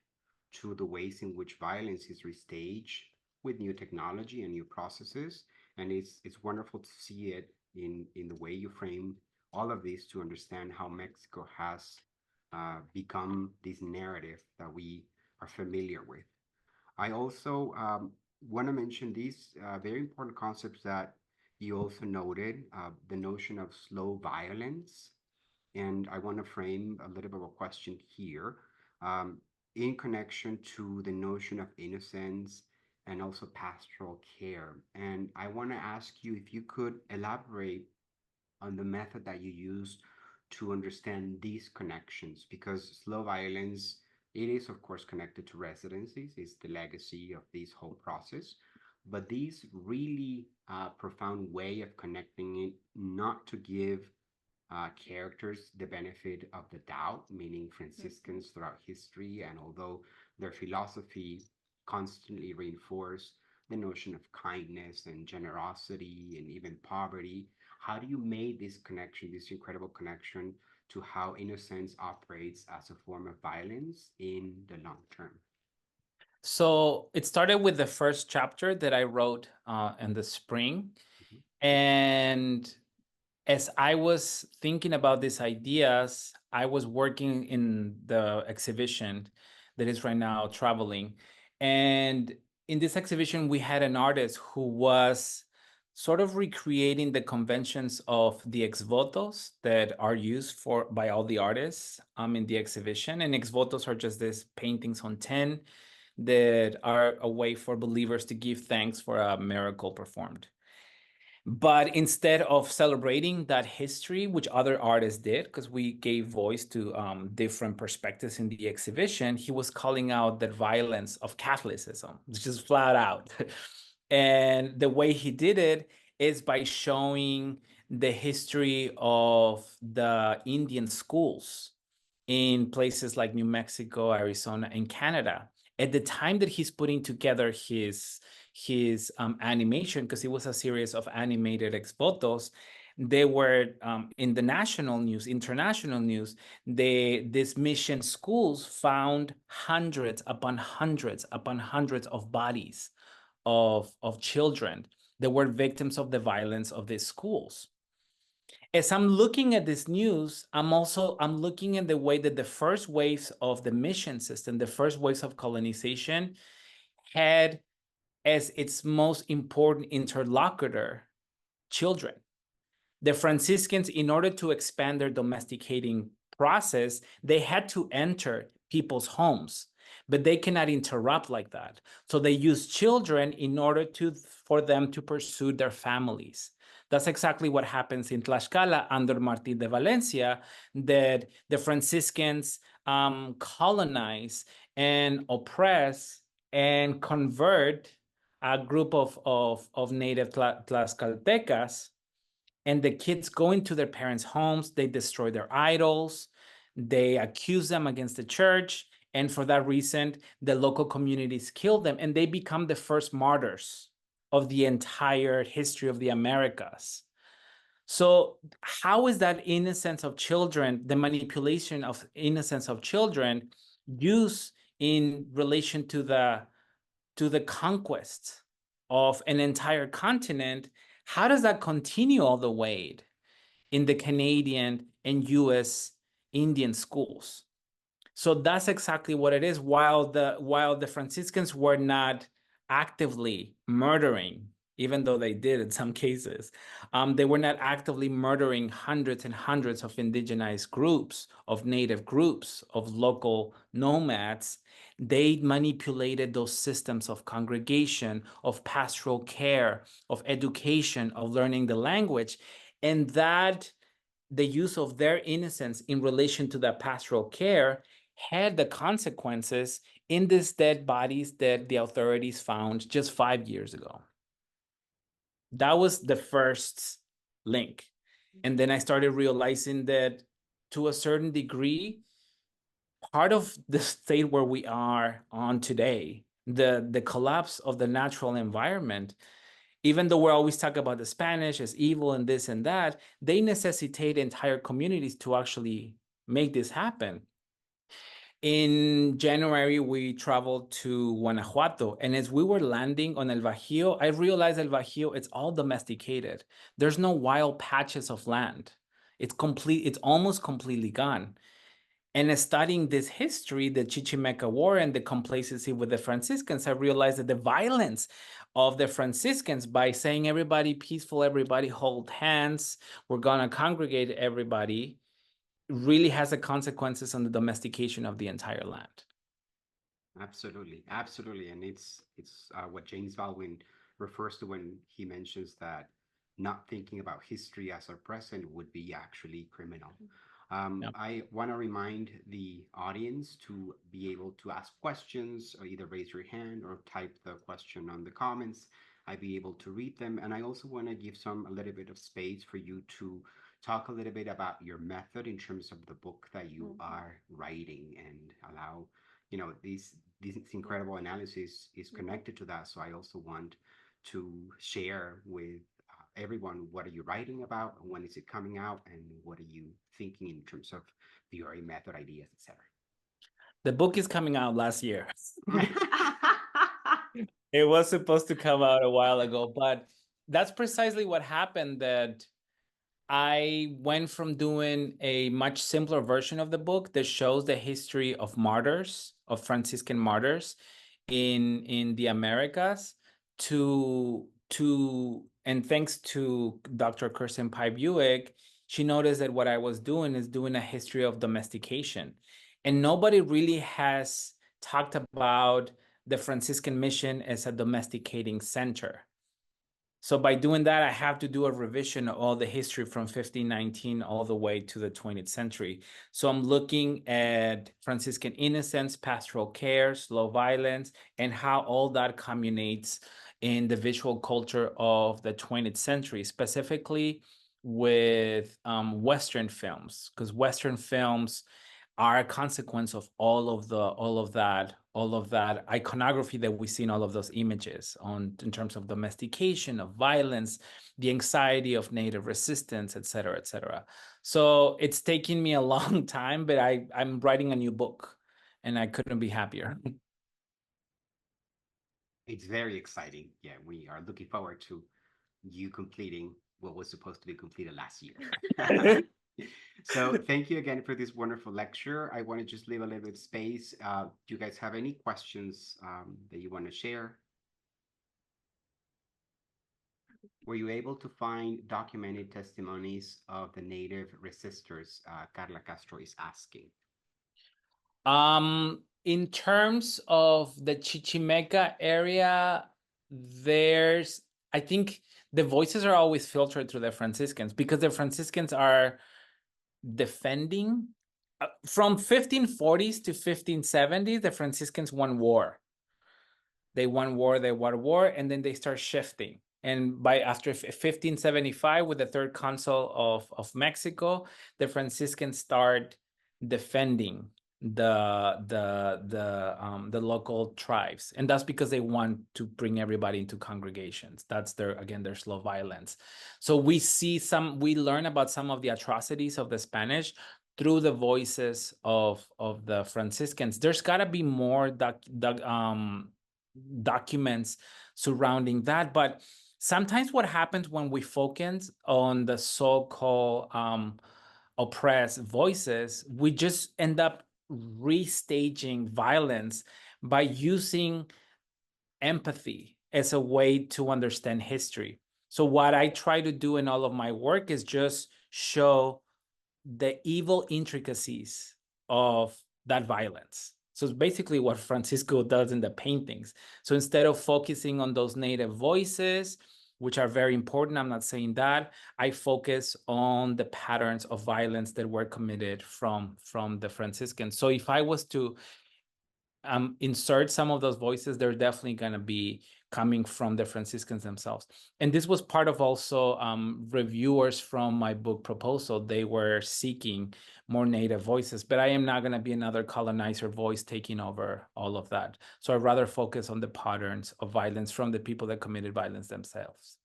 to the ways in which violence is restaged with new technology and new processes. And it's wonderful to see it in the way you frame all of this to understand how Mexico has become this narrative that we are familiar with. I also want to mention these very important concepts that you also noted, the notion of slow violence. And I want to frame a little bit of a question here um, in connection to the notion of innocence and also pastoral care. And I want to ask you if you could elaborate on the method that you use to understand these connections, because slow violence, it is of course connected to residencies, it's the legacy of this whole process, but these really profound way of connecting it, not to give characters the benefit of the doubt, meaning Franciscans throughout history, and although their philosophy constantly reinforced the notion of kindness and generosity and even poverty, how do you make this connection, this incredible connection to how innocence operates as a form of violence in the long term? So it started with the first chapter that I wrote in the spring. Mhm. And as I was thinking about these ideas, I was working in the exhibition that is right now traveling. And in this exhibition, we had an artist who was sort of recreating the conventions of the ex votos that are used for by all the artists in the exhibition. And ex votos are just these paintings on tin that are a way for believers to give thanks for a miracle performed. But instead of celebrating that history, which other artists did, because we gave voice to different perspectives in the exhibition, he was calling out the violence of Catholicism, just flat out. And the way he did it is by showing the history of the Indian schools in places like New Mexico, Arizona, and Canada. At the time that he's putting together his animation, because it was a series of animated ex votos, they were in the national news, international news. These mission schools found hundreds upon hundreds upon hundreds of bodies of children that were victims of the violence of these schools. As I'm looking at this news, I'm looking at the way that the first waves of the mission system, the first waves of colonization, had as its most important interlocutor children. The Franciscans, in order to expand their domesticating process, they had to enter people's homes, but they cannot interrupt like that. So they use children in order for them to pursue their families. That's exactly what happens in Tlaxcala under Martín de Valencia, that the Franciscans colonize and oppress and convert a group of native Tlaxcaltecas, and the kids go into their parents' homes, they destroy their idols, they accuse them against the church, and for that reason, the local communities kill them, and they become the first martyrs of the entire history of the Americas. So how is that innocence of children, the manipulation of innocence of children, used in relation to the conquest of an entire continent? How does that continue all the way in the Canadian and US Indian schools? So that's exactly what it is. While the Franciscans were not actively murdering, even though they did in some cases, they were not actively murdering hundreds and hundreds of indigenized groups, of native groups, of local nomads. They manipulated those systems of congregation, of pastoral care, of education, of learning the language, and that the use of their innocence in relation to that pastoral care had the consequences in these dead bodies that the authorities found just 5 years ago. That was the first link. And then I started realizing that to a certain degree, part of the state where we are on today, the collapse of the natural environment, even though we're always talking about the Spanish as evil and this and that, they necessitate entire communities to actually make this happen. In January, we traveled to Guanajuato, and as we were landing on El Bajío, I realized El Bajío, it's all domesticated. There's no wild patches of land. It's almost completely gone. And as studying this history, the Chichimeca War and the complacency with the Franciscans, I realized that the violence of the Franciscans by saying everybody peaceful, everybody hold hands, we're gonna congregate everybody, really has a consequences on the domestication of the entire land. Absolutely, absolutely, and it's what James Baldwin refers to when he mentions that not thinking about history as our present would be actually criminal. Yeah. I want to remind the audience to be able to ask questions or either raise your hand or type the question on the comments. I'd be able to read them, and I also want to give a little bit of space for you to talk a little bit about your method in terms of the book that you are writing and allow this incredible analysis is connected to that. So I also want to share with everyone, what are you writing about? When is it coming out? And what are you thinking in terms of theory, method, ideas, etc.? The book is coming out last year. It was supposed to come out a while ago, but that's precisely what happened, that I went from doing a much simpler version of the book that shows the history of martyrs, of Franciscan martyrs in the Americas, and thanks to Dr. Kirsten Pye Buick, she noticed that what I was doing is doing a history of domestication. And nobody really has talked about the Franciscan mission as a domesticating center. So by doing that, I have to do a revision of all the history from 1519 all the way to the 20th century. So I'm looking at Franciscan innocence, pastoral care, slow violence, and how all that culminates in the visual culture of the 20th century, specifically with Western films, because Western films are a consequence of all of that iconography that we see in all of those images in terms of domestication, of violence, the anxiety of native resistance, et cetera, et cetera. So it's taking me a long time, but I'm writing a new book and I couldn't be happier. It's very exciting. Yeah, we are looking forward to you completing what was supposed to be completed last year. So thank you again for this wonderful lecture. I want to just leave a little bit of space. Do you guys have any questions that you want to share? Were you able to find documented testimonies of the native resistors? Carla Castro is asking. In terms of the Chichimeca area, I think the voices are always filtered through the Franciscans, because the Franciscans are defending from 1540s to 1570s. The Franciscans won war. They won war, and then they start shifting. And after 1575, with the third consul of Mexico, the Franciscans start defending the local tribes, and that's because they want to bring everybody into congregations. That's their slow violence. So we learn about some of the atrocities of the Spanish through the voices of the Franciscans. There's got to be more documents surrounding that, but sometimes what happens when we focus on the so-called oppressed voices, we just end up restaging violence by using empathy as a way to understand history. So what I try to do in all of my work is just show the evil intricacies of that violence. So it's basically what Francisco does in the paintings. So instead of focusing on those native voices, which are very important, I'm not saying that, I focus on the patterns of violence that were committed from the Franciscans. So if I was to insert some of those voices, they're definitely going to be coming from the Franciscans themselves. And this was part of also reviewers from my book proposal. They were seeking more native voices, but I am not going to be another colonizer voice taking over all of that. So I'd rather focus on the patterns of violence from the people that committed violence themselves.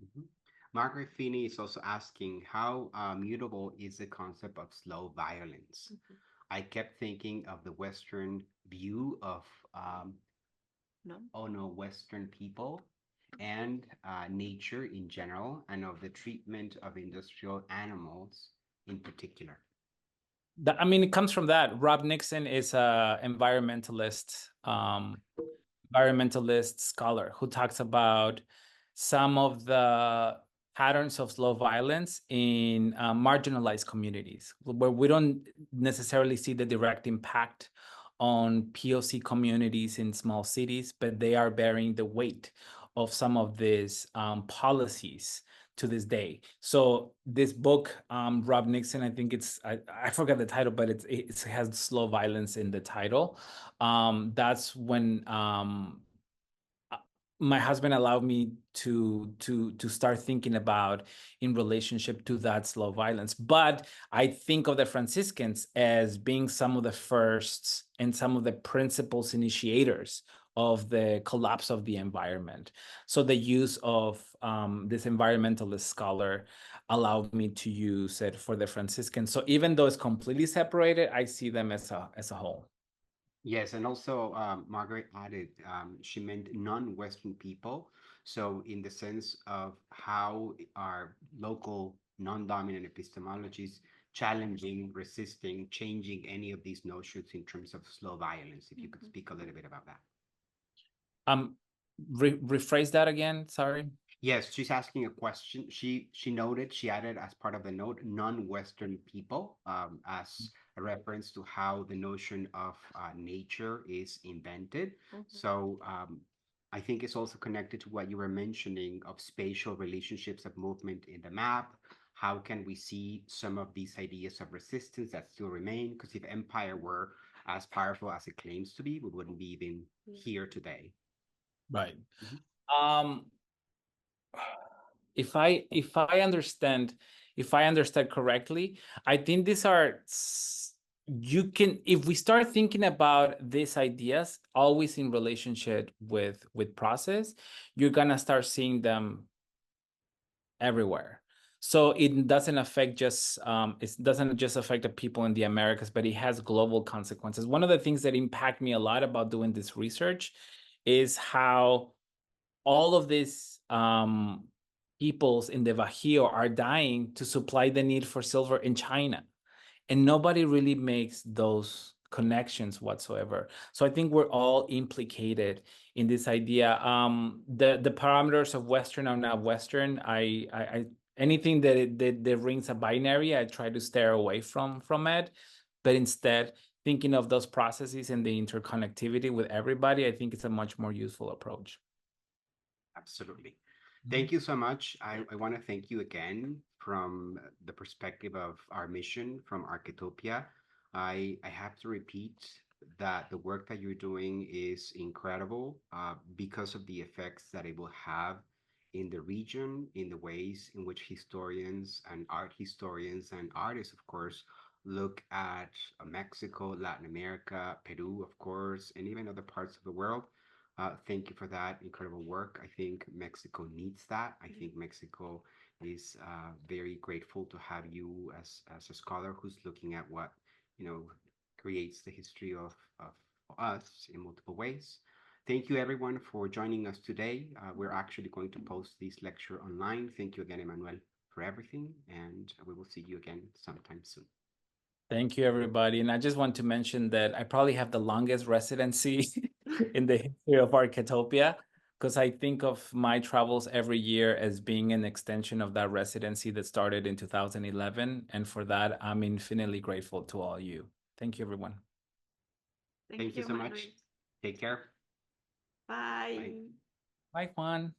Mm-hmm. Margaret Finney is also asking, how mutable is the concept of slow violence? Mm-hmm. I kept thinking of the Western view of Western people and nature in general, and of the treatment of industrial animals in particular. It comes from that. Rob Nixon is a environmentalist scholar who talks about some of the patterns of slow violence in marginalized communities, where we don't necessarily see the direct impact on POC communities in small cities, but they are bearing the weight of some of these policies to this day. So this book, Rob Nixon, I think I forgot the title, but it has slow violence in the title. That's when my husband allowed me to start thinking about in relationship to that slow violence. But I think of the Franciscans as being some of the first and some of the principles initiators of the collapse of the environment. So the use of this environmentalist scholar allowed me to use it for the Franciscans. So even though it's completely separated, I see them as a whole. Yes, and also Margaret added, she meant non-Western people. So in the sense of how our local non-dominant epistemologies challenging, resisting, changing any of these notions in terms of slow violence. If you could speak a little bit about that. Rephrase that again, sorry. Yes, she's asking a question. She noted, she added as part of the note, non-Western people, as a reference to how the notion of nature is invented. So I think it's also connected to what you were mentioning of spatial relationships of movement in the map. How can we see some of these ideas of resistance that still remain? Because if empire were as powerful as it claims to be, we wouldn't be even here today. Right. Mhm. If I understand correctly, I think these are you can, if we start thinking about these ideas always in relationship with process, you're gonna start seeing them everywhere. So it doesn't affect just it doesn't just affect the people in the Americas, but it has global consequences. One of the things that impact me a lot about doing this research is how all of these peoples in the Bajío are dying to supply the need for silver in China. And nobody really makes those connections whatsoever. So I think we're all implicated in this idea. The parameters of Western are not Western. I anything that rings a binary, I try to steer away from it. But instead, thinking of those processes and the interconnectivity with everybody, I think it's a much more useful approach. Absolutely. Thank you so much. I want to thank you again from the perspective of our mission from Arquetopia. I have to repeat that the work that you're doing is incredible because of the effects that it will have in the region, in the ways in which historians and art historians and artists, of course, look at Mexico, Latin America, Peru, of course, and even other parts of the world. Thank you for that incredible work. I think Mexico needs that. I think Mexico is very grateful to have you as a scholar who's looking at what, you know, creates the history of us in multiple ways. Thank you everyone for joining us today. We're actually going to post this lecture online. Thank you again, Emmanuel, for everything, and we will see you again sometime soon. Thank you, everybody. And I just want to mention that I probably have the longest residency in the history of Arquetopia, because I think of my travels every year as being an extension of that residency that started in 2011. And for that, I'm infinitely grateful to all you. Thank you, everyone. Thank you so much. Take care. Bye. Bye. Bye, Juan.